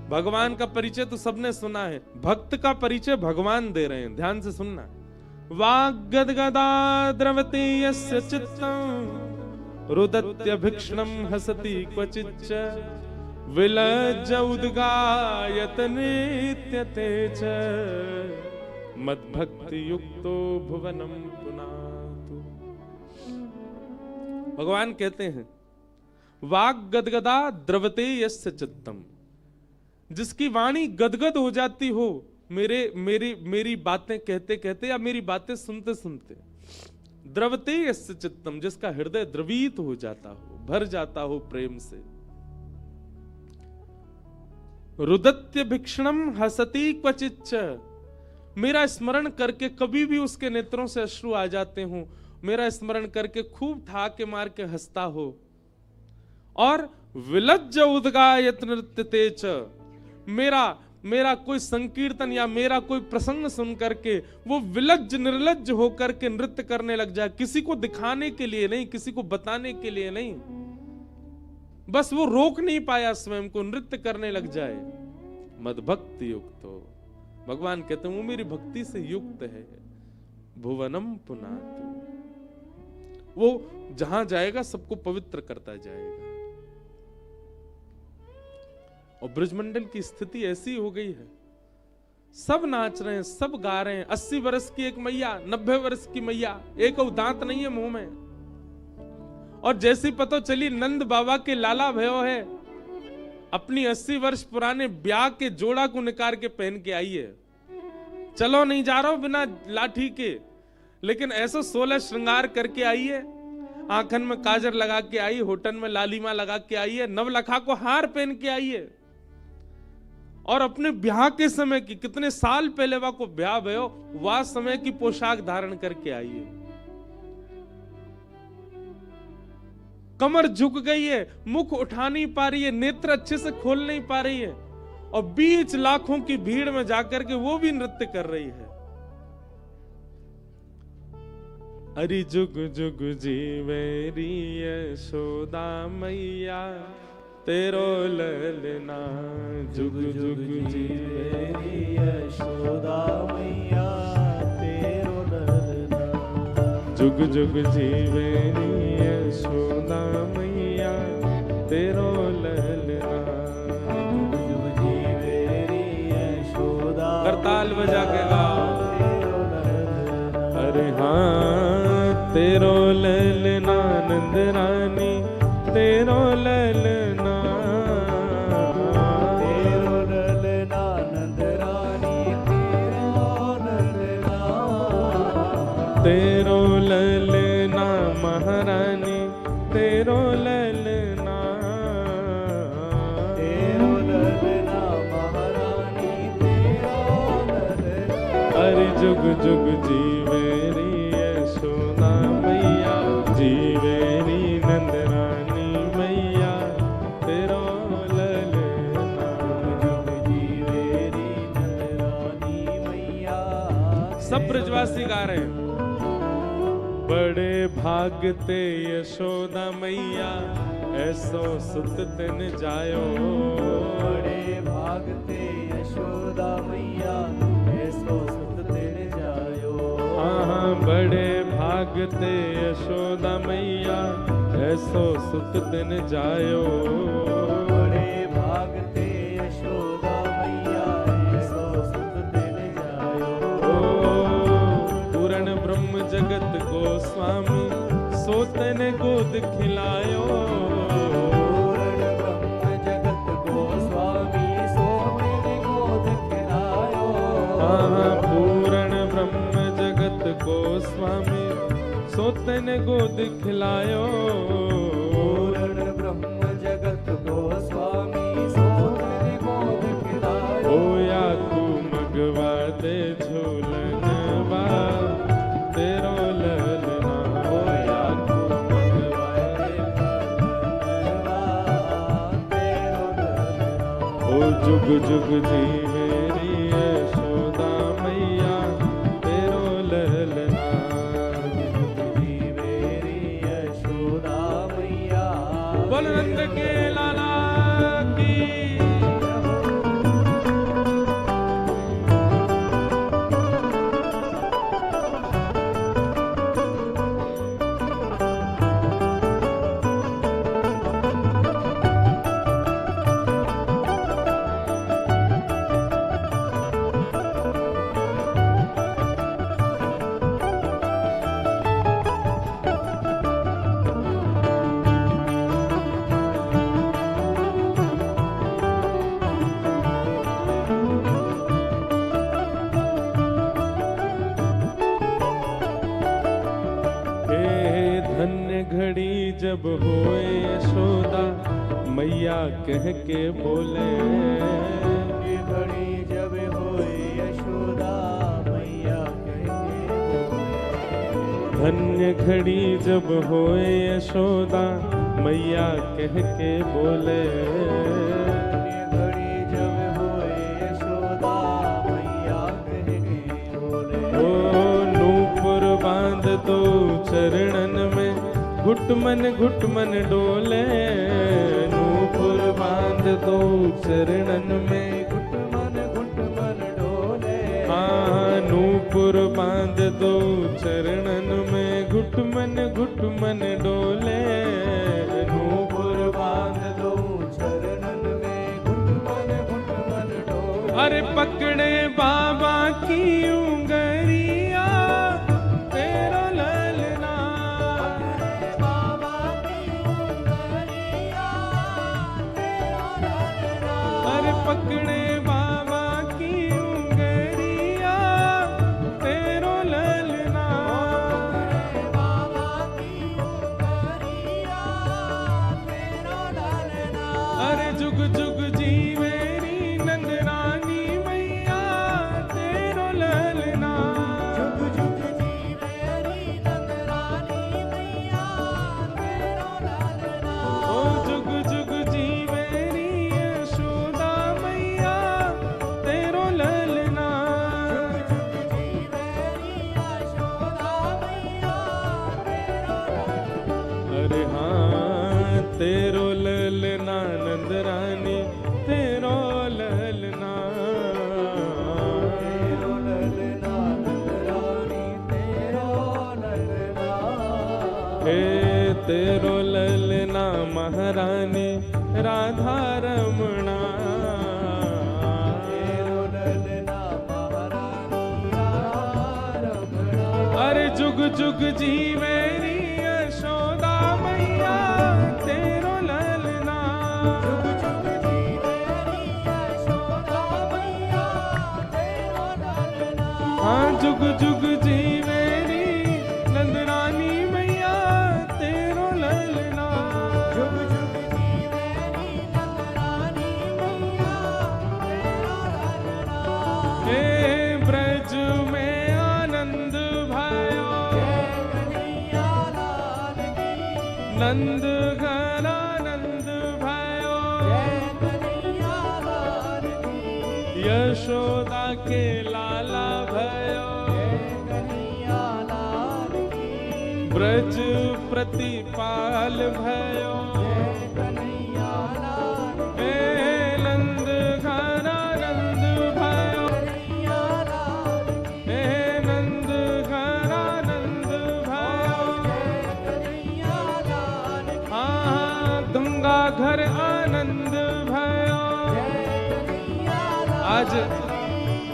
भगवान का परिचय तो सबने सुना है, भक्त का परिचय भगवान दे रहे हैं, ध्यान से सुनना। वाग्गदगदा द्रवति यस्य चित्तं रुदत्यभिक्षणं हसति क्वचिच्च विलज्ज उद्गायत नृत्यते च मद्भक्ति युक्तो भुवनम पुनातु। भगवान कहते हैं वाग्गदगदा द्रवते यस्य चित्तम, जिसकी वाणी गदगद हो जाती हो मेरी बातें कहते कहते या मेरी बातें सुनते सुनते, द्रवते यस्य चित्तम, जिसका हृदय द्रवित हो जाता हो, भर जाता हो प्रेम से। रुदत्य भिक्षणम हसति क्वचिच्च, मेरा स्मरण करके कभी भी उसके नेत्रों से अश्रु आ जाते हो, मेरा स्मरण करके खूब ठाके मार के हंसता हो। और विलज्ज उद्गायत नृत्यते च, मेरा कोई संकीर्तन या मेरा कोई प्रसंग सुन करके वो विलज्ज निर्लज्ज होकर के नृत्य करने लग जाए, किसी को दिखाने के लिए नहीं, किसी को बताने के लिए नहीं, बस वो रोक नहीं पाया स्वयं को, नृत्य करने लग जाए। मद्भक्ति युक्त हो, भगवान कहते हैं वो मेरी भक्ति से युक्त है। भुवनम पुनातु, वो जहां जाएगा सबको पवित्र करता जाएगा। और ब्रजमंडल की स्थिति ऐसी हो गई है, सब नाच रहे हैं, सब गा रहे हैं। 80 वर्ष की एक मैया, 90 वर्ष की मैया, एक दांत नहीं है मुंह में। और जैसी पता चली नंद बाबा के लाला भयो है, अपनी 80 वर्ष पुराने ब्याह के जोड़ा को निकाल के पहन के आई है। चलो नहीं जा रहा हूं बिना लाठी के, लेकिन ऐसा 16 श्रृंगार करके आई है, आंखन में काजर लगा के आई, होठन में लालिमा लगा के आई है, नवलखा को हार पहन के आई है। और अपने ब्याह के समय की, कितने साल पहले वह को ब्याह भयो, वह समय की पोशाक धारण करके आई है। कमर झुक गई है, मुख उठा नहीं पा रही है, नेत्र अच्छे से खोल नहीं पा रही है, और बीच लाखों की भीड़ में जाकर के वो भी नृत्य कर रही है। अरे जुग जुग जीवेरी यशोदा मैया, तेरो ललना जुग जुग जीवेरी यशोदा मैया, तेरो ललना जुग जुग जीवेरी यशोदा मैया, तेरो ललना जुग जुग जीवेरी यशोदा। करताल बजा के गाओ, अरे हाँ तेरो ललना नंद रानी, तेरो ललना, तेरो ललना नंद रानी, तेरो ललना, तेरो ललना महारानी, तेरो ललना, तेरो ललना महारानी, तेरो ललना। अरे जुग जुग जीवेरी यशोदा मैया, जीवेरी नंद रानी मैया, तेरो ललना जुग जीवेरी नंद रानी मैया। सब ब्रजवासी गा रहे हैं। बड़े भागते यशोदा मैया, ऐसो सुत तिन जायो, बड़े भागते यशोदा मैया, ऐसो सुत तिन जायो। हाँ बड़े भागते यशोदा मैया, ऐसो सुत तिन जायो, बड़े भागते यशोदा मैया, ऐसो सुत तिन जायो। पूर्ण ब्रह्म जगत को स्वामी, सोतन गोद खिलायो, पूर्ण ब्रह्म जगत को स्वामी, सोतन गोद खिलायो। हाँ पूर्ण ब्रह्म जगत को स्वामी, सोतन गोद खिलायो, पूर्ण ब्रह्म जगत को स्वामी, सोतन गोद खिलायो। ओया तू मगवा दे झूलनवा, तेरो ललना, ओया तू मगवा दे झूलनवा, तेरो ललना। ओ जुग जुग जीवेरी यशोदा मैया, तेरो ललना जुग जीवेरी यशोदा मैया। बोल नंद के लाला की, जब होए यशोदा मैया कह के बोले, ये घड़ी जब होए यशोदा मैया कह के बोले। धन्य घड़ी जब होए यशोदा मैया कह के बोले, ये घड़ी जब होए यशोदा मैया कह के बोले। ओ नूपुर बांध दो चरणन में घुटमन डोले, नूपुर बांध दो चरणन में घुटमन डोले। हाँ नूपुर बांध दो चरणन में घुटमन डोले, नूपुर बांध दो चरणन में घुटमन डोले। अरे पकड़े बाबा की उंगरिया तेरा ललना, बाबा की उंगलिया तेरा ललना। अरे पकड़े बाबा की उंगरिया तेरो ललना, बाबा की उंगलिया तेरा ललना। अरे जुग जुग जीवेरी नंदरानी मैया तेरो ललना, जुग जुग जी मेरी नंदरानी मैया तेरा ललना। ओ जुग जुग जीवेरी यशोदा मैया तेरो ललना, जुग जुग जी मेरी यशोदा मैया तेरा ललना। अरे हाँ तेरो ललना नंदरानी तेरो ललना, तेरो ललना नंदरानी तेरो ललना। हे तेरो ललना महारानी राधा रमणा, तेरो ललना महारानी रमणा। अरे जुग जुग जीवेरी यशोदा मैया तेरो ललना, जुग जुग जी मेरी यशोदा मैया तेरा ललना। हाँ जुग जुग जीवेरी नंदरानी मैया तेरो ललना, जुग जुग जी मेरी नंदरानी मैया तेरा ललना। हे ब्रज में आनंद भयो, जय कन्हैया लाल की। नंद घर आनंद भयो, जय कन्हैया लाल की। यशोदा के लाला भयो, जय कन्हैया लाल की। ब्रज प्रतिपाल भयो, जय कन्हैया लाल की। हे नंद घर आनंद भयो, कन्हैया लाल की। हे नंद घर आनंद भयो, जय कन्हैया लाल की। हाँ गंगा घर आनंद भयो। जय कन्हैया लाल आज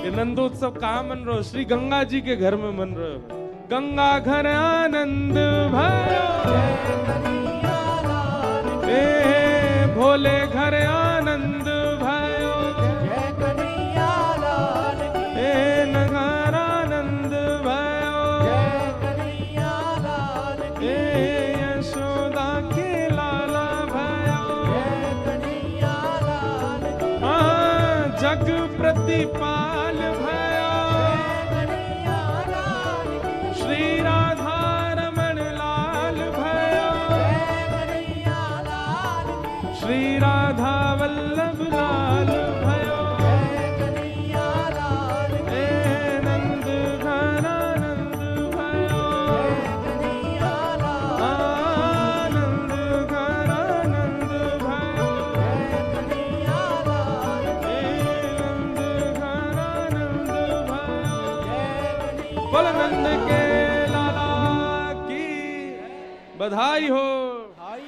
ये नंदोत्सव कहाँ मन रहो? श्री गंगा जी के घर में मन रहे हो। गंगा घर आनंद भयो, जय कन्हैया लाल की। हे भोले घर आनंद भयो, जय कन्हैया लाल की। हे नगर आनंद भयो, जय कन्हैया लाल की। हे यशोदा के लाला भयो, जय कन्हैया लाल की। हाँ जग प्रतिपाल भयो, जय कन्हैया लाल की। श्री राधा रमण लाल भयो, जय कन्हैया लाल की। श्री राधा वल्लभ लाल भयो, जय कन्हैया लाल की। हे नंद घर आनंद भयो, जय कन्हैया लाल आनंद घर आनंद भयो, जय कन्हैया लाल की। हे नंद घर आनंद भयो, जय कन्हैया बोल नंद के लाला की बधाई हो। भाई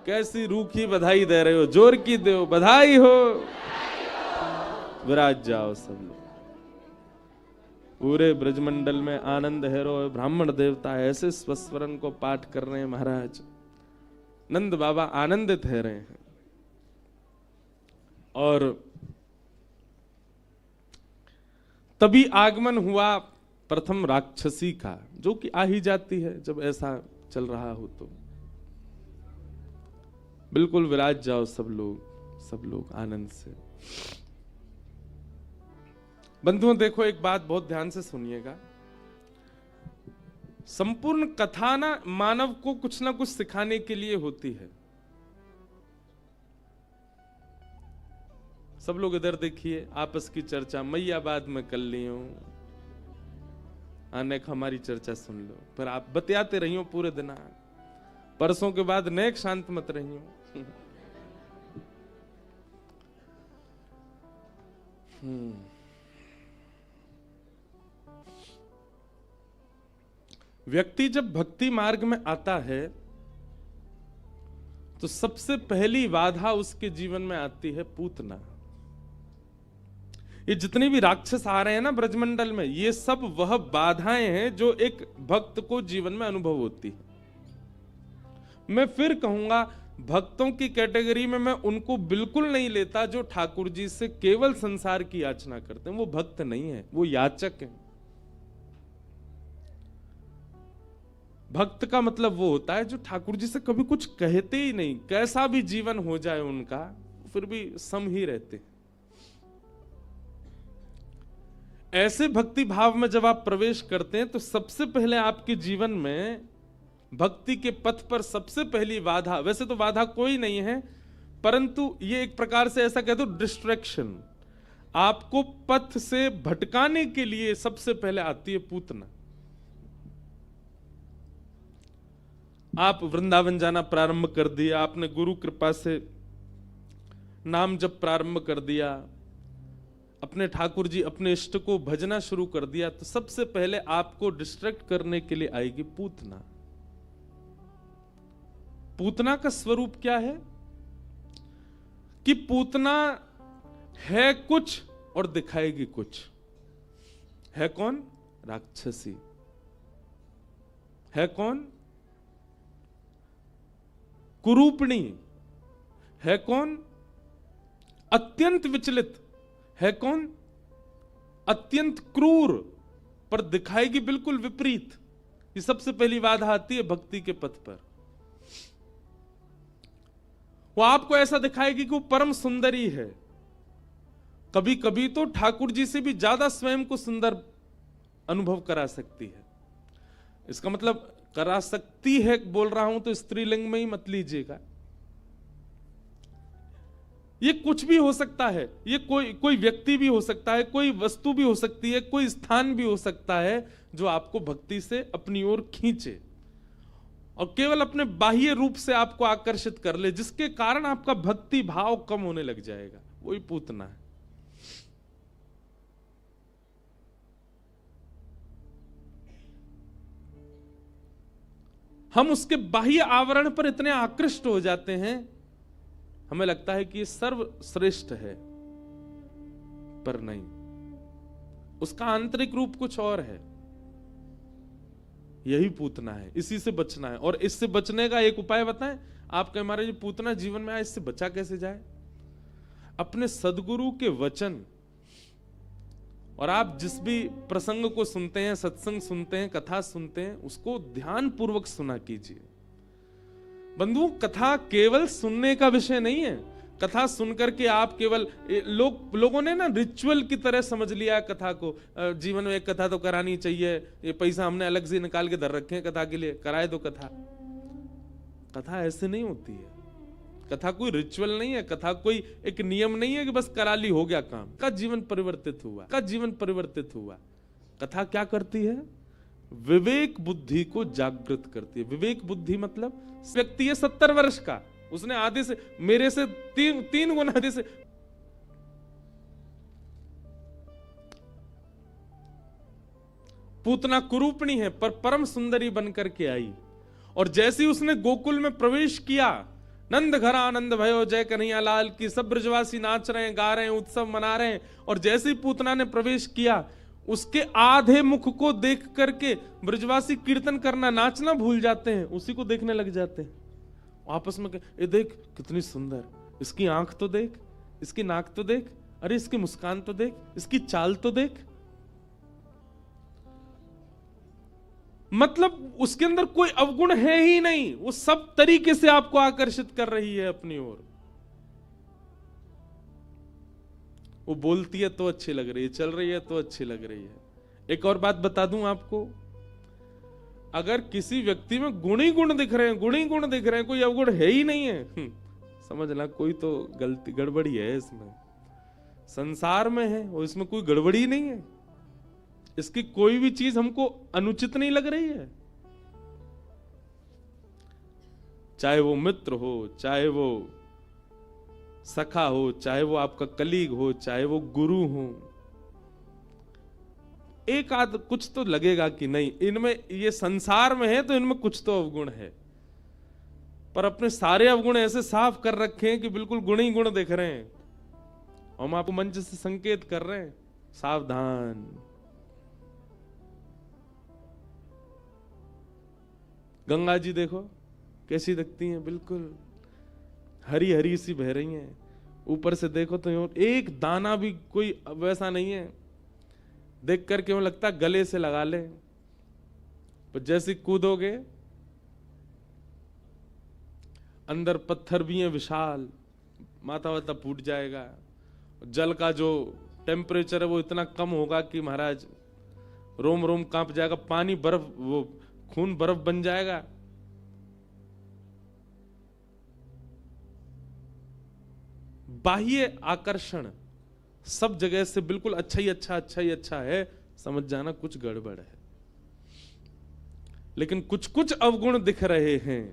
कैसी रूखी बधाई दे रहे हो, जोर की दो बधाई हो। विराज जाओ सब लोग। पूरे ब्रजमंडल में आनंद है रो। ब्राह्मण देवता ऐसे स्वस्वरण को पाठ कर रहे हैं महाराज। नंद बाबा आनंदित है रहे हैं। और तभी आगमन हुआ प्रथम राक्षसी का, जो कि आ ही जाती है जब ऐसा चल रहा हो तो। बिल्कुल विराज जाओ सब लोग आनंद से। बंधुओं देखो, एक बात बहुत ध्यान से सुनिएगा। संपूर्ण कथा ना मानव को कुछ ना कुछ सिखाने के लिए होती है। सब लोग इधर देखिए, आपस की चर्चा मैया बाद में कर ली हूं, नेक हमारी चर्चा सुन लो, पर आप बतियाते रहियो पूरे दिन। परसों के बाद नेक शांत मत रहियो। व्यक्ति जब भक्ति मार्ग में आता है तो सबसे पहली बाधा उसके जीवन में आती है पूतना। ये जितने भी राक्षस आ रहे हैं ना ब्रजमंडल में, ये सब वह बाधाएं हैं जो एक भक्त को जीवन में अनुभव होती है। मैं फिर कहूंगा, भक्तों की कैटेगरी में मैं उनको बिल्कुल नहीं लेता जो ठाकुर जी से केवल संसार की याचना करते हैं। वो भक्त नहीं है, वो याचक है। भक्त का मतलब वो होता है जो ठाकुर जी से कभी कुछ कहते ही नहीं, कैसा भी जीवन हो जाए उनका, फिर भी सम ही रहते। ऐसे भक्ति भाव में जब आप प्रवेश करते हैं तो सबसे पहले आपके जीवन में भक्ति के पथ पर सबसे पहली बाधा, वैसे तो बाधा कोई नहीं है, परंतु ये एक प्रकार से ऐसा कह दो डिस्ट्रैक्शन, आपको पथ से भटकाने के लिए सबसे पहले आती है पूतना। आप वृंदावन जाना प्रारंभ कर दिया, आपने गुरु कृपा से नाम जप प्रारंभ कर दिया, अपने ठाकुर जी अपने इष्ट को भजना शुरू कर दिया, तो सबसे पहले आपको डिस्ट्रैक्ट करने के लिए आएगी पूतना। पूतना का स्वरूप क्या है कि पूतना है कुछ और दिखाएगी कुछ। है कौन? राक्षसी। है कौन? कुरूपणी। है कौन? अत्यंत विचलित। है कौन? अत्यंत क्रूर, पर दिखाएगी बिल्कुल विपरीत। ये सबसे पहली बाधा आती है भक्ति के पथ पर। वो आपको ऐसा दिखाएगी कि वो परम सुंदरी है, कभी कभी तो ठाकुर जी से भी ज्यादा स्वयं को सुंदर अनुभव करा सकती है। इसका मतलब करा सकती है बोल रहा हूं तो स्त्रीलिंग में ही मत लीजिएगा। ये कुछ भी हो सकता है, ये कोई व्यक्ति भी हो सकता है, कोई वस्तु भी हो सकती है, कोई स्थान भी हो सकता है जो आपको भक्ति से अपनी ओर खींचे और केवल अपने बाह्य रूप से आपको आकर्षित कर ले, जिसके कारण आपका भक्ति भाव कम होने लग जाएगा। वही पूतना है। हम उसके बाह्य आवरण पर इतने आकृष्ट हो जाते हैं, हमें लगता है कि ये सर्वश्रेष्ठ है, पर नहीं, उसका आंतरिक रूप कुछ और है। यही पूतना है, इसी से बचना है। और इससे बचने का एक उपाय बताएं। आप कहें महाराज पूतना जीवन में आए, इससे बचा कैसे जाए? अपने सदगुरु के वचन, और आप जिस भी प्रसंग को सुनते हैं, सत्संग सुनते हैं, कथा सुनते हैं, उसको ध्यान पूर्वक सुना कीजिए। बंधुओं, कथा केवल सुनने का विषय नहीं है। कथा सुनकर के आप केवल लोगों ने ना रिचुअल की तरह समझ लिया है कथा को। जीवन में एक कथा तो करानी चाहिए, ये पैसा हमने अलग से निकाल के धर रखे हैं कथा के लिए, कराए दो कथा। कथा ऐसे नहीं होती है। कथा कोई रिचुअल नहीं है, कथा कोई एक नियम नहीं है कि बस करा ली हो गया काम। का जीवन परिवर्तित हुआ, का जीवन परिवर्तित हुआ। कथा क्या करती है? विवेक बुद्धि को जागृत करती है। विवेक बुद्धि मतलब व्यक्ति है 70 वर्ष का, उसने आधे से, मेरे से तीन गुना आधे से, पूतना कुरूपणी है पर परम सुंदरी बनकर के आई। और जैसे ही उसने गोकुल में प्रवेश किया, नंद घर आनंद भयो जय कन्हैया लाल की, सब ब्रजवासी नाच रहे हैं, गा रहे हैं, उत्सव मना रहे हैं। और जैसे ही पूतना ने प्रवेश किया, उसके आधे मुख को देख करके ब्रजवासी कीर्तन करना, नाचना भूल जाते हैं, उसी को देखने लग जाते हैं। आपस में ये देख कितनी सुंदर, इसकी आंख तो देख, इसकी नाक तो देख, अरे इसकी मुस्कान तो देख, इसकी चाल तो देख। मतलब उसके अंदर कोई अवगुण है ही नहीं, वो सब तरीके से आपको आकर्षित कर रही है अपनी ओर। वो बोलती है तो अच्छी लग रही है, चल रही है तो अच्छी लग रही है। एक और बात बता दूं आपको, अगर किसी व्यक्ति में गुण ही गुण दिख रहे हैं, गुण ही गुण दिख रहे हैं, कोई अवगुण है ही नहीं है, समझना कोई तो गलती गड़बड़ी है इसमें, संसार में है और इसमें कोई गड़बड़ी नहीं है, इसकी कोई भी चीज हमको अनुचित नहीं लग रही है। चाहे वो मित्र हो, चाहे वो सखा हो, चाहे वो आपका कलीग हो, चाहे वो गुरु हो, एक आध कुछ तो लगेगा कि नहीं इनमें, ये संसार में है तो इनमें कुछ तो अवगुण है। पर अपने सारे अवगुण ऐसे साफ कर रखे हैं कि बिल्कुल गुण ही गुण दिख रहे हैं। हम आपको मंच से संकेत कर रहे हैं, सावधान। गंगा जी देखो कैसी दिखती हैं, बिल्कुल हरी हरी सी बह रही हैं। ऊपर से देखो तो एक दाना भी कोई वैसा नहीं है, देख कर क्यों लगता गले से लगा ले, पर जैसे कूदोगे अंदर पत्थर भी हैं विशाल, माथा वाता फूट जाएगा। जल का जो टेम्परेचर है वो इतना कम होगा कि महाराज रोम रोम कांप जाएगा, पानी बर्फ, वो खून बर्फ बन जाएगा। बाह्य आकर्षण सब जगह से बिल्कुल अच्छा ही अच्छा, अच्छा ही अच्छा है, समझ जाना कुछ गड़बड़ है। लेकिन कुछ कुछ अवगुण दिख रहे हैं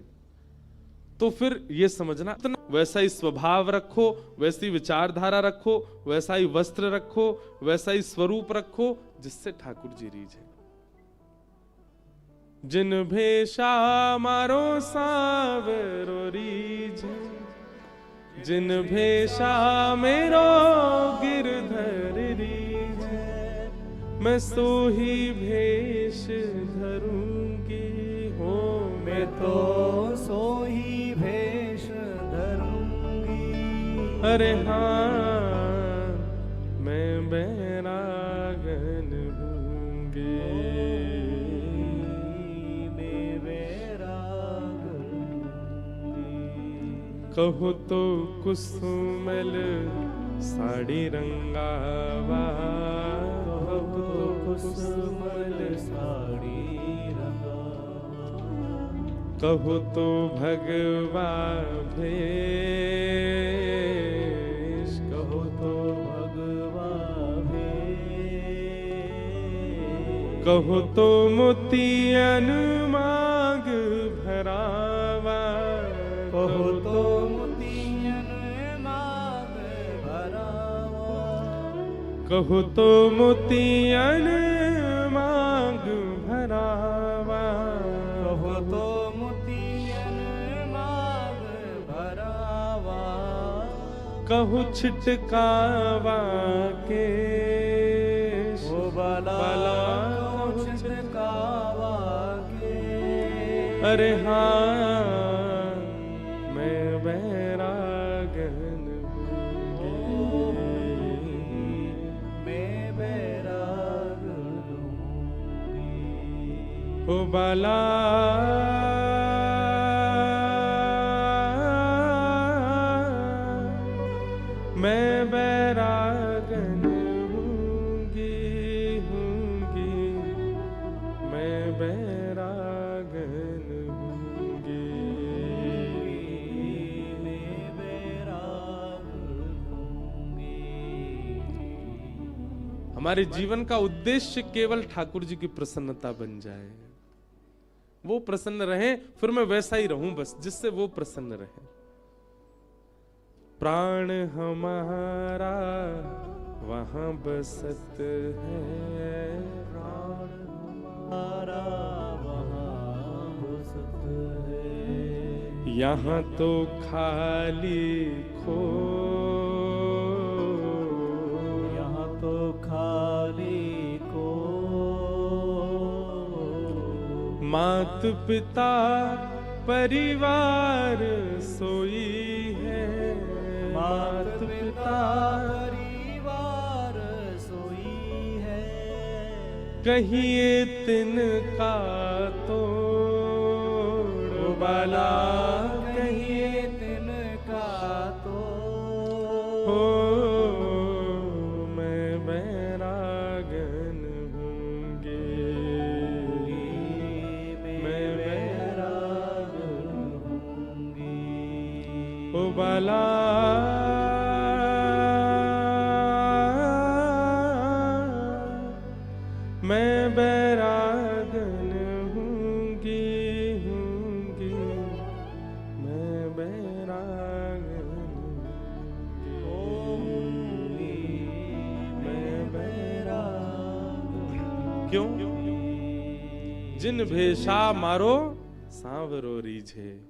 तो फिर ये समझना वैसा ही स्वभाव रखो, वैसी विचारधारा रखो, वैसा ही वस्त्र रखो, वैसा ही स्वरूप रखो जिससे ठाकुर जी रीझे। जिन भेषा मारो सावरो रीझे, जिन भेषा मेरो गिरधर रीझे, मैं सो ही भेष धरूंगी हो, मैं तो सो ही भेष धरूंगी। अरे हाँ मैं बैरागन हूँगी, मैं बैरागन हूँगी। कहो तो कुसुमल साड़ी रंगावा, कहो तो कुसुमल साड़ी रंगावा, कहो तो भगवा भेष, कहो तो भगवा भेष, कहो तो मोतियन मांग भरावा, कहो तो मोतियन मांग भरावा, कहो तो मोतियन मांग भरावा, कहो तो मोतियन मांग भरावा, कहु छिटकावा के ओ बाला कहु छिटकावा के। अरे हाँ मैं बैरागन हूँगी, मैं बैरागन हूँगी। ओ बाला मैं बैरागन हूँगी, हूँगी, मैं बैरागन हूँगी, मैं बैरागन हूँगी। हमारे जीवन का उद्देश्य केवल ठाकुर जी की प्रसन्नता बन जाए, वो प्रसन्न रहे, फिर मैं वैसा ही रहूं बस जिससे वो प्रसन्न रहे। प्राण हमारा वहां बसत है, प्राण हमारा वहाँ बसत है, यहाँ तो खाली खो, यहाँ तो खाली को, मात पिता परिवार सोई है, मात पिता परिवार सोई है, कहिए तिनका तोड़ बाला कहिए तिनका तो हो मैं बैरागन हूँगी मैं बैरागन हूँगी ओ बाला मैं बैरागन हूँगी मैं बैरागन होंगी मैं बैरागन क्यों? जिन भेषा मारो सांवरो रीझे,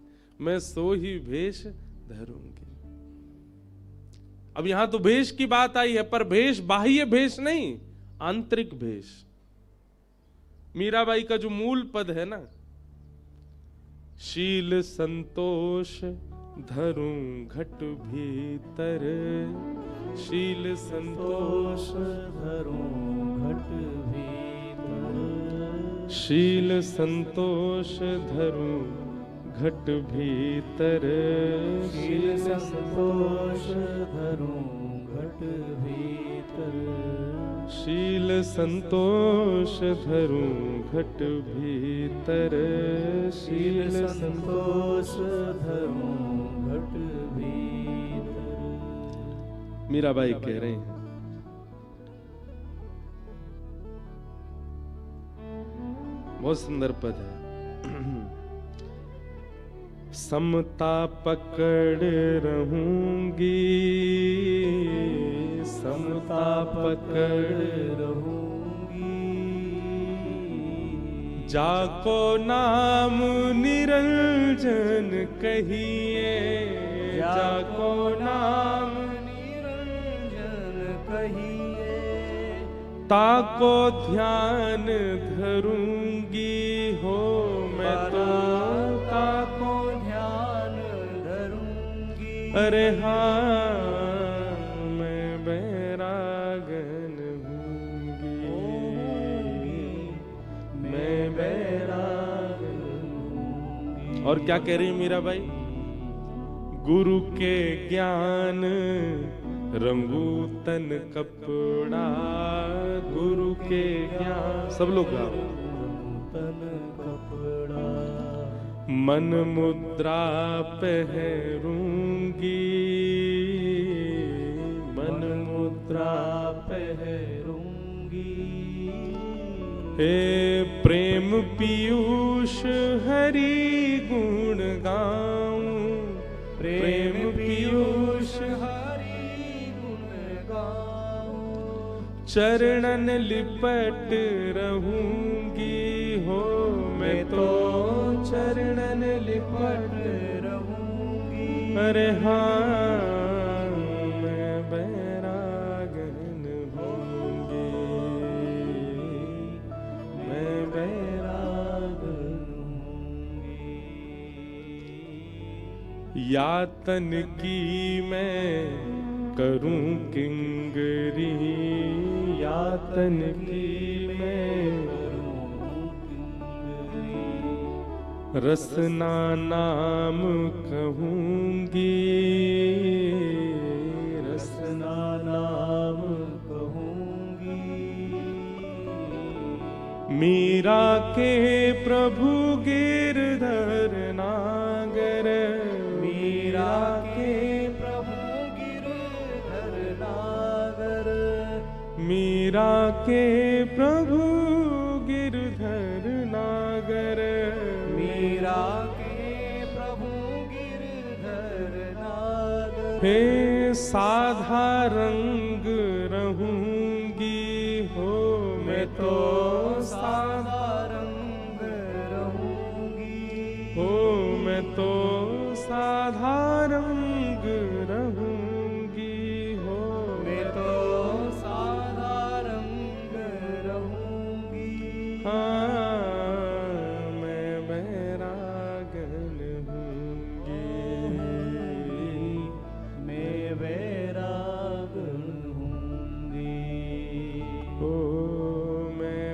मैं सो ही भेष धरूंगी। अब यहां तो भेष की बात आई है, पर भेष बाह्य भेष नहीं, आंतरिक भेष। मीराबाई का जो मूल पद है ना, शील संतोष धरूं घट भीतर, शील संतोष धरूं घट भीतर शील संतोष धरूं घट भीतर, शील संतोष धरूं घट भीतर शील संतोष धरूं घट भीतर, शील संतोष धरूं घट भीतर। मीराबाई कह रहे हैं, बहुत सुंदर पद है। समता पकड़ रहूंगी, समता पकड़ रहूंगी जाको नाम निरंजन कहिए, जाको नाम निरंजन कहिए ताको ध्यान धरूंगी हो मैं तो ताको ध्यान धरूंगी अरे हाँ मैं बैरागन हूँगी मैं बैरागन हूँगी। और क्या कह रही मीराबाई? गुरु के ज्ञान रंगू तन कपड़ा, गुरु के ज्ञान, सब लोग गाओ। तन कपड़ा मन मुद्रा पहरूंगी, मन मुद्रा पहरूंगी हे प्रेम पीयूष हरि गुण गाऊं, प्रेम पीयूष चरणन लिपट रहूंगी हो मैं तो चरणन लिपट रहूंगी अरे हाँ मैं बैरागन हूँगी मैं बैरागन हूँगी। यातन की मैं करूं किंगरी, यातन की मैं रसना नाम कहूंगी, रसना नाम कहूंगी मीरा के प्रभु गिरधर नागर, मीरा के प्रभु गिरधर नागर मीरा के प्रभु गिरधर नागर, मीरा के प्रभु गिरधर नागर हे साधा रंग रहूंगी हो मैं तो साधा रंग रहूंगी हो मैं तो साधा रंग रहूंगी हो मैं तो साधा रंग रहूंगी हाँ मैं बैरागन हूँगी मैं बैरागन हूँगी ओ मैं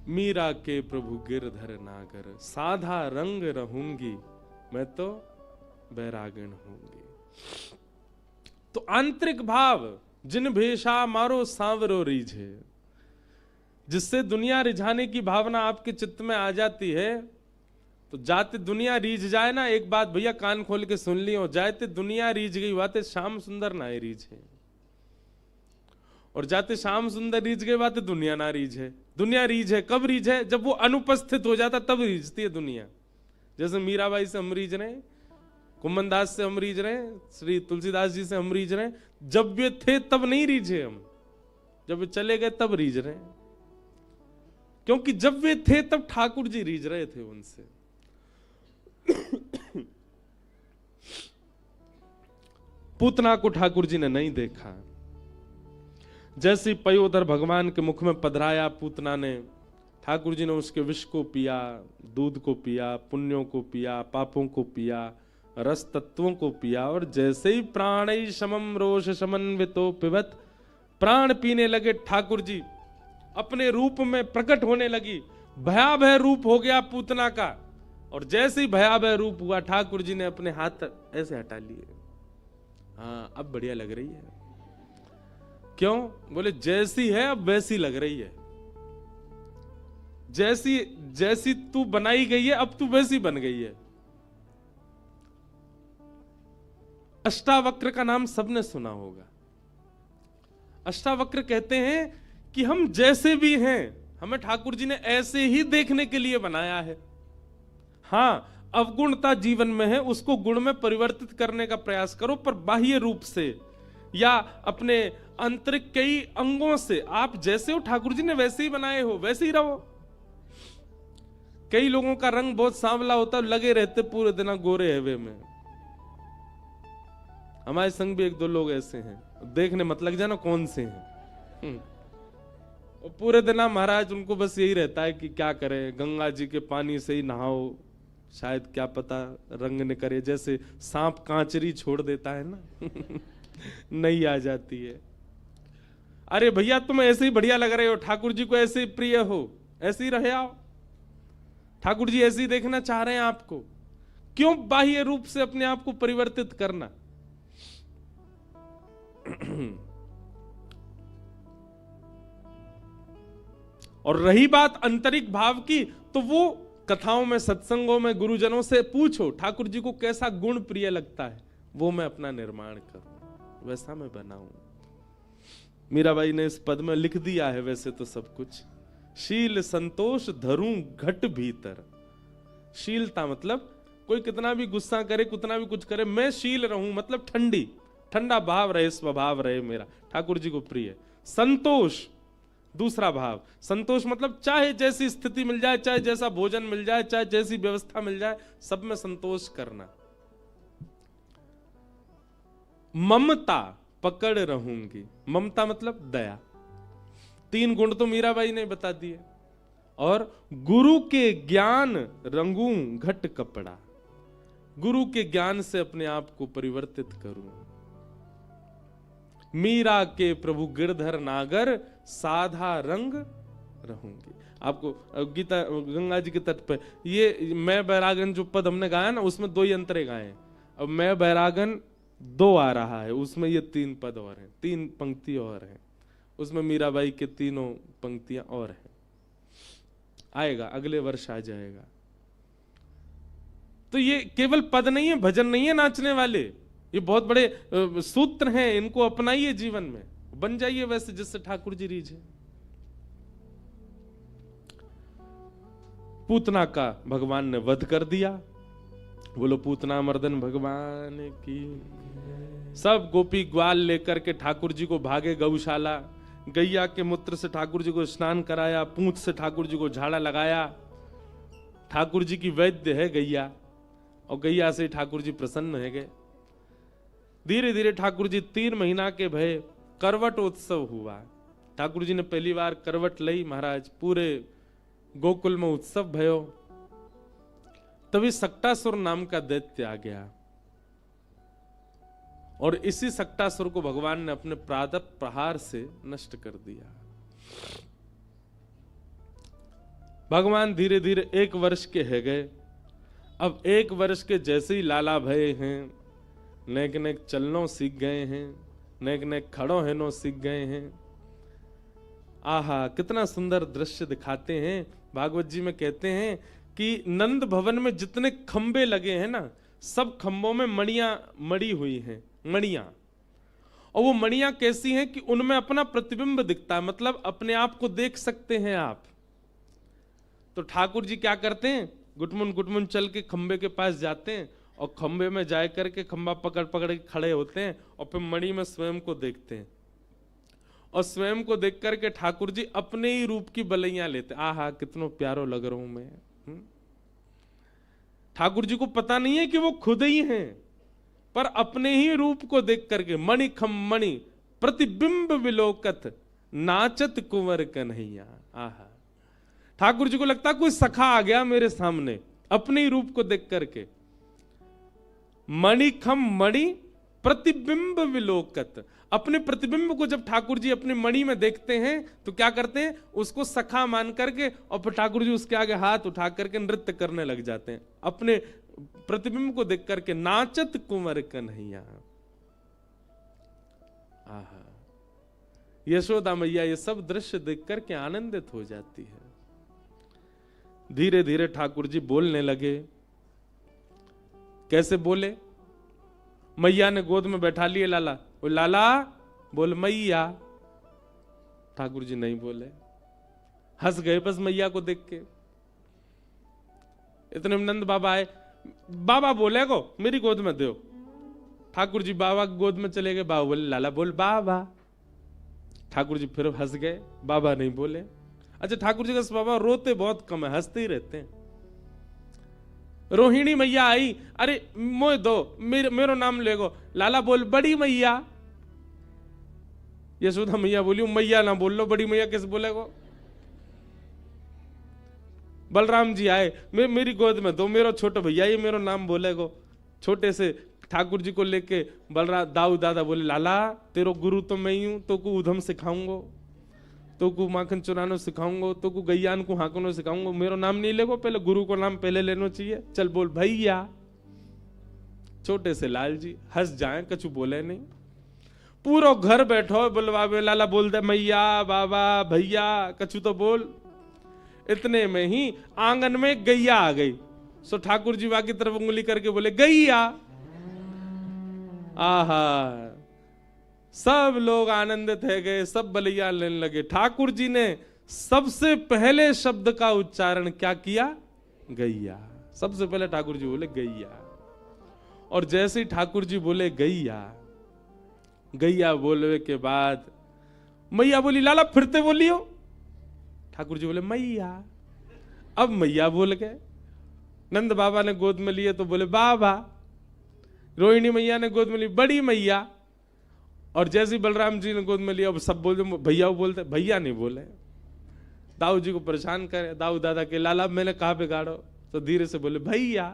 मीरा के प्रभु गिरधर नागर, साधा रंग रहूंगी मैं तो बैरागण होंगी। तो आंतरिक भाव, जिन भेषा मारो सांवरो रीझे, जिससे दुनिया रिझाने की भावना आपके चित्त में आ जाती है, तो जाते दुनिया रीझ जाए ना, एक बात भैया कान खोल के सुन लियो, जाते दुनिया रीझ गई बातें श्याम सुंदर ना रीझे, और जाते श्याम सुंदर रीझ गए बातें दुनिया ना रीझे। दुनिया रीझे कब रीझे? जब वो अनुपस्थित हो जाता तब रीझती है दुनिया। जैसे मीराबाई से हम रीझ रहे, कुम्मन दास से हम रीझ रहे, श्री तुलसीदास जी से हम रीझ रहे। जब वे थे तब नहीं रीझे हम, जब वे चले गए तब रीझ रहे, क्योंकि जब वे थे तब ठाकुर जी रीझ रहे थे उनसे। पूतना को ठाकुर जी ने नहीं देखा। जैसे पयोधर भगवान के मुख में पधराया पूतना ने, ठाकुर जी ने उसके विष को पिया, दूध को पिया, पुण्यों को पिया, पापों को पिया, रस तत्वों को पिया, और जैसे ही प्राणै समम रोष समन्वितो पिबत, प्राण पीने लगे ठाकुर जी, अपने रूप में प्रकट होने लगी। भयावह रूप हो गया पूतना का, और जैसे ही भयावह रूप हुआ ठाकुर जी ने अपने हाथ ऐसे हटा लिए। हाँ, अब बढ़िया लग रही है। क्यों? बोले जैसी है अब वैसी लग रही है। जैसी जैसी तू बनाई गई है अब तू वैसी बन गई है। अष्टावक्र का नाम सबने सुना होगा। अष्टावक्र कहते हैं कि हम जैसे भी हैं, हमें ठाकुर जी ने ऐसे ही देखने के लिए बनाया है। हाँ, अवगुणता जीवन में है, उसको गुण में परिवर्तित करने का प्रयास करो, पर बाह्य रूप से या अपने आंतरिक कई अंगों से आप जैसे हो ठाकुर जी ने वैसे ही बनाए हो, वैसे ही रहो। कई लोगों का रंग बहुत सांवला होता, लगे रहते पूरे दिन गोरे हवे में। हमारे संग भी एक दो लोग ऐसे हैं, देखने मत लग जाना कौन से हैं। और पूरे दिन महाराज उनको बस यही रहता है कि क्या करें, गंगा जी के पानी से ही नहाओ, शायद क्या पता रंग न करे। जैसे सांप कांचरी छोड़ देता है ना नहीं आ जाती है। अरे भैया तुम ऐसे ही बढ़िया लग रहे हो, ठाकुर जी को ऐसे ही प्रिय हो, ऐसे ही रहे आओ। ठाकुर जी ऐसे ही देखना चाह रहे हैं आपको, क्यों बाह्य रूप से अपने आप को परिवर्तित करना। और रही बात आंतरिक भाव की, तो वो कथाओं में, सत्संगों में, गुरुजनों से पूछो ठाकुर जी को कैसा गुण प्रिय लगता है, वो मैं अपना निर्माण करूं, वैसा मैं बनाऊं। मीराबाई ने इस पद में लिख दिया है वैसे तो सब कुछ। शील संतोष धरूं घट भीतर। शीलता मतलब कोई कितना भी गुस्सा करे, कितना भी कुछ करे, मैं शील रहूं, मतलब ठंडी, ठंडा भाव रहे, स्वभाव रहे मेरा, ठाकुर जी को प्रिय। संतोष दूसरा भाव, संतोष मतलब चाहे जैसी स्थिति मिल जाए, चाहे जैसा भोजन मिल जाए, चाहे जैसी व्यवस्था मिल जाए, सब में संतोष करना। ममता पकड़ रहूंगी, ममता मतलब दया। तीन गुण तो मीराबाई ने बता दिए। और गुरु के ज्ञान रंगूं घट कपड़ा, गुरु के ज्ञान से अपने आप को परिवर्तित करूं। मीरा के प्रभु गिरधर नागर साधा रंग रहूंगी। आपको गीता गंगा जी के तट पे ये मैं बैरागन जो पद हमने गाया ना, उसमें 2 ही अंतरे गाए हैं। अब मैं बैरागन 2 आ रहा है, उसमें ये 3 पद और हैं, 3 पंक्ति और हैं, उसमें मीराबाई के 3 पंक्तियां और हैं। आएगा, अगले वर्ष आ जाएगा। तो ये केवल पद नहीं है, भजन नहीं है नाचने वाले, ये बहुत बड़े सूत्र हैं, इनको अपनाइए जीवन में, बन जाइए वैसे जिससे ठाकुर जी रीझे। पूतना का भगवान ने वध कर दिया। बोलो पूतना मर्दन भगवान की। सब गोपी ग्वाल लेकर के ठाकुर जी को भागे गौशाला। गैया के मूत्र से ठाकुर जी को स्नान कराया, पूंछ से ठाकुर जी को झाड़ा लगाया। ठाकुर जी की वैद्य है गैया, और गैया से ठाकुर जी प्रसन्न है गए। धीरे धीरे ठाकुर जी 3 महीना के भय करवट उत्सव हुआ। ठाकुर जी ने पहली बार करवट लई महाराज, पूरे गोकुल में उत्सव भयो। तभी सक्टासुर नाम का दैत्य आ गया, और इसी सक्टासुर को भगवान ने अपने प्रादप प्रहार से नष्ट कर दिया। भगवान धीरे धीरे 1 वर्ष के है गए। अब 1 वर्ष के जैसे ही लाला भये हैं, नेक नेक चलनो सीख गए हैं, नेक नेक खड़ो हेनो सीख गए हैं। आहा, कितना सुंदर दृश्य दिखाते हैं। भागवत जी में कहते हैं कि नंद भवन में जितने खंबे लगे हैं ना, सब खंबों में मणियां मड़ी हुई हैं, मणियां। और वो मणियां कैसी हैं कि उनमें अपना प्रतिबिंब दिखता है, मतलब अपने आप को देख सकते हैं आप। तो ठाकुर जी क्या करते हैं, गुटमुन चल के खंबे के पास जाते हैं और खंबे में जा करके खंबा पकड़ पकड़ के खड़े होते हैं और फिर मणि में स्वयं को देखते हैं। और स्वयं को देख करके ठाकुर जी अपने ही रूप की बलैया लेते। आहा, कितना प्यारो लग रहा हूं मैं। ठाकुर जी को पता नहीं है कि वो खुद ही हैं, पर अपने ही रूप को देख करके मणि खम मणि प्रतिबिंब विलोकत नाचत कुंवर कन्हैया। आहा, ठाकुर जी को लगता कोई सखा आ गया मेरे सामने अपने ही रूप को देख करके। मणि खम मणि प्रतिबिंब विलोकत, अपने प्रतिबिंब को जब ठाकुर जी अपनी मणि में देखते हैं तो क्या करते हैं, उसको सखा मान करके और फिर ठाकुर जी उसके आगे हाथ उठा करके नृत्य करने लग जाते हैं अपने प्रतिबिंब को देख करके। नाचत कुंवर कन्हैया। आहा, यशोदा मैया ये सब दृश्य देख करके आनंदित हो जाती है। धीरे धीरे ठाकुर जी बोलने लगे। कैसे बोले, मैया ने गोद में बैठा लिए लाला, वो लाला बोल मैया। ठाकुर जी नहीं बोले, हंस गए बस मैया को देख के। इतने में नंद बाबा आए, बाबा बोले को मेरी गोद में दो। ठाकुर जी बाबा की गोद में चले गए। बाबा बोले लाला बोल बाबा। ठाकुर जी फिर हंस गए, बाबा नहीं बोले। अच्छा, ठाकुर जी का बाबा रोते बहुत कम है, हंसते ही रहते हैं। रोहिणी मैया आई, अरे मोह दो, मेरो नाम लेगो। लाला बोल बड़ी मैया। यशोदा मैया बोली मैया ना बोल लो, बड़ी मैया कैसे बोलेगो। बलराम जी आए, मेरी गोद में दो, मेरो छोटे भैया ये मेरो नाम बोलेगो। छोटे से ठाकुर जी को लेके बलराम दाऊ दादा बोले लाला तेरो गुरु तो मैं ही हूं, तो को उधम सिखाऊंगो, तो को माखन चुरानो सिखाऊंगो, तो को गैयान को हाकनो सिखाऊंगो। मेरो नाम नहीं लेगो, पहले गुरु को नाम पहले लेना चाहिए। चल बोल भैया। छोटे से लाल जी हंस जाए, कछु बोले नहीं। पूरा घर बैठो बोलवावे, लाला बोल दे मैया बाबा भैया, कछु तो बोल। इतने में ही आंगन में गैया आ गई। सो ठाकुर जी की तरफ उंगली करके बोले गैया। आहा, सब लोग आनंदित है गए, सब बलैया लेने लगे। ठाकुर जी ने सबसे पहले शब्द का उच्चारण क्या किया, गैया। सबसे पहले ठाकुर जी बोले गैया। और जैसे ही ठाकुर जी बोले गैया, गैया बोलने के बाद मैया बोली लाला फिरते बोलियो। ठाकुर जी बोले मैया। अब मैया बोल गए। नंद बाबा ने गोद में लिए तो बोले बाबा। रोहिणी मैया ने गोद में ली बड़ी मैया। और जैसे बलराम जी ने गोद में लिया, अब सब बोलते भैया बोलते, भैया नहीं बोले। दाऊ जी को परेशान करे, दाऊ दादा के लाला मैंने कहा बिगाड़ो, तो धीरे से बोले भैया।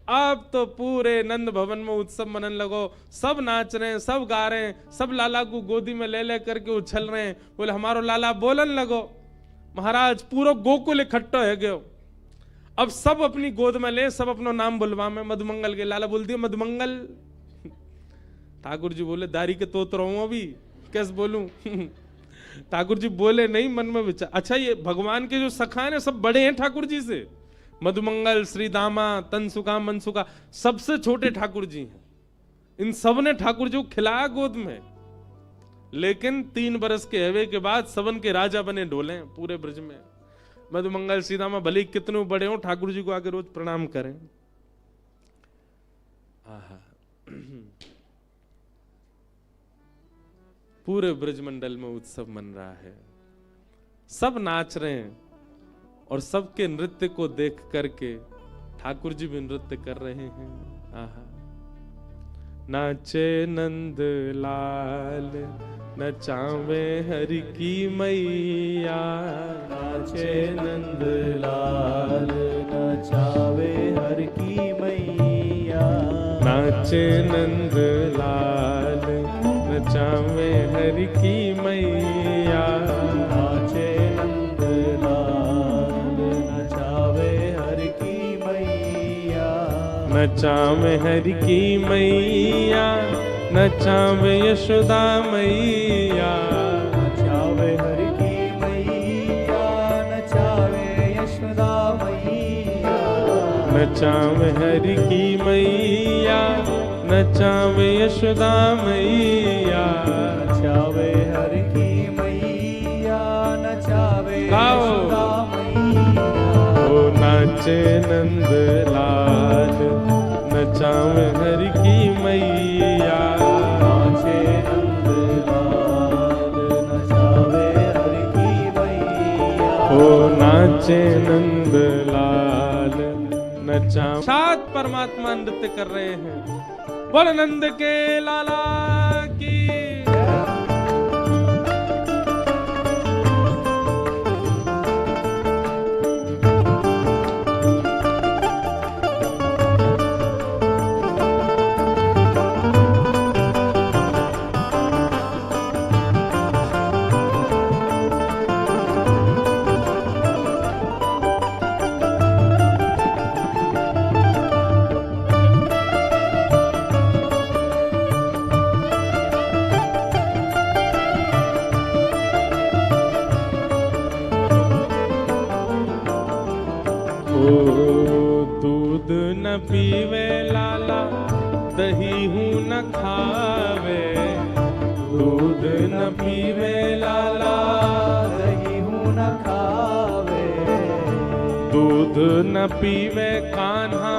अब तो पूरे नंद भवन में उत्सव मनन लगो, सब नाच रहे हैं, सब गा रहे हैं, सब लाला को गोदी में ले ले करके उछल रहे हैं। बोले हमारो लाला बोलन लगो। महाराज पूरा गोकुल इकट्ठा है गयो। अब सब अपनी गोद में ले, सब अपना नाम बुलवा में मधुमंगल के। लाला बोल दिया मधुमंगल। ठाकुर जी बोले दारी के तोत रहा हूं अभी, कैसे बोलूं। ठाकुर जी बोले नहीं, मन में विचार। अच्छा, ये भगवान के जो सखा है ना, सब बड़े हैं ठाकुर जी से। मधुमंगल, श्री दामा, तनसुका, मनसुका, सबसे छोटे ठाकुर जी हैं। इन सब ने ठाकुर जी को खिलाया गोद में। लेकिन 3 बरस के हवे के बाद सबन के राजा बने डोले पूरे ब्रज में। मधुमंगल, श्री दामा भले कितने बड़े हो, ठाकुर जी को आके रोज प्रणाम करें। आहा, पूरे ब्रजमंडल में उत्सव मन रहा है, सब नाच रहे हैं। और सबके नृत्य को देख करके ठाकुर जी भी नृत्य कर रहे हैं। आहा, नाचे नंद लाल नचावे हरि की मैया। नाचे नंद लाल नचावे हरि की मैया। नाचे नंद लाल नचावे हरि की मैया। नाचे नंद लाल नचावे हरि की मैया, नचावे यशोदा मैया। नचावे हरि की मैया, नचावे यशोदा मैया। नचावे हरि की मैया, नचावे यशोदा मैया। नचावे हरि की मैया, नचावे गाओ। यशोदा मैया। ओ नाचे नंद लाल, नचावे हरि की मैया। नाचे नंद लाल, नचावे हरि की मैया। ओ नाचे नंद लाल, नचा। सात परमात्मा नृत्य कर रहे हैं। बोल नंद के लाला की। दूध न पीवे लाला, दही हूँ न खावे। दूध न पीवे लाला, दही हूँ न खावे। दूध न पीवे कान्हा,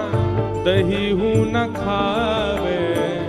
दही हूँ न खावे।